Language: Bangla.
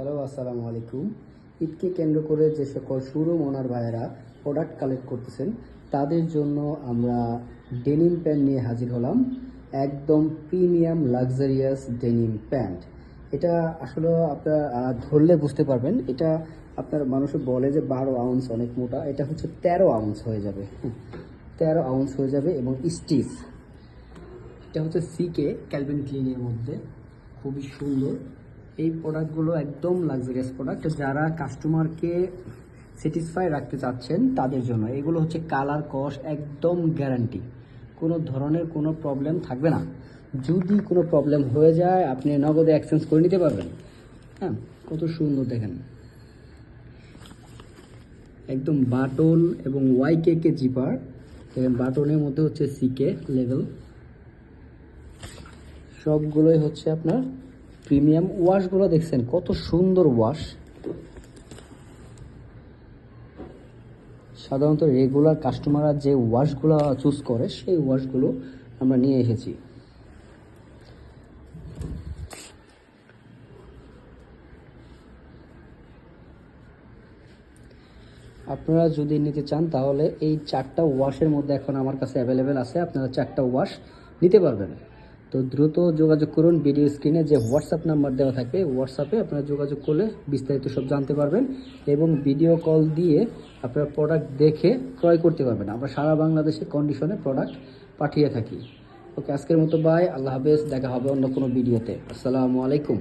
হ্যালো, আসসালামু আলাইকুম। ঈদকে কেন্দ্র করে যে সকল শোরুম ওনার ভাইয়েরা প্রোডাক্ট কালেক্ট করতেছেন তাদের জন্য আমরা ডেনিম প্যান্ট নিয়ে হাজির হলাম। একদম প্রিমিয়াম লাক্সারিয়াস ডেনিম প্যান্ট। এটা আসলে আপনার ধরলে বুঝতে পারবেন। এটা আপনার মানুষ বলে যে 12 আউন্স অনেক মোটা, এটা হচ্ছে 13 আউন্স হয়ে যাবে। 13 আউন্স হয়ে যাবে এবং স্টিফ। এটা হচ্ছে সিকে ক্যালভিন ক্লিনের মধ্যে, খুবই সুন্দর। এই প্রোডাক্টগুলো একদম লাক্সারিয়াস প্রোডাক্ট, যারা কাস্টমারকে স্যাটিসফাই রাখতে চাচ্ছেন তাদের জন্য। এগুলো হচ্ছে কালার কস একদম গ্যারান্টি, কোনো ধরনের কোনো প্রবলেম থাকবে না। যদি কোনো প্রবলেম হয়ে যায় আপনি নগদে এক্সচেঞ্জ করে নিতে পারবেন। হ্যাঁ, কত সুন্দর দেখেন, একদম বাটন এবং ওয়াইকে জিপার। দেখেন বাটনের মধ্যে হচ্ছে সিকে লেভেল, সবগুলোই হচ্ছে আপনার প্রিমিয়াম। ওয়াশগুলো দেখছেন কত সুন্দর ওয়াশ। সাধারণত রেগুলার কাস্টমাররা যে ওয়াশগুলো চুজ করে সেই ওয়াশগুলো আমরা নিয়ে এসেছি। আপনারা যদি নিতে চান তাহলে এই 4টা ওয়াশের মধ্যে এখন আমার কাছে অ্যাভেলেবেল আছে, আপনারা 4টা ওয়াশ নিতে পারবেন। তো দ্রুত যোগাযোগ করুন, ভিডিও স্ক্রিনে যে হোয়াটসঅ্যাপ নাম্বার দেওয়া থাকবে হোয়াটসঅ্যাপে আপনারা যোগাযোগ করলে বিস্তারিত সব জানতে পারবেন এবং ভিডিও কল দিয়ে আপনারা প্রোডাক্ট দেখে ক্রয় করতে পারবেন। আমরা সারা বাংলাদেশে কন্ডিশনে প্রোডাক্ট পাঠিয়ে থাকি। ওকে, আজকের মতো বাই, আল্লাহ হাফেজ, দেখা হবে অন্য কোনো ভিডিওতে। আসসালামু আলাইকুম।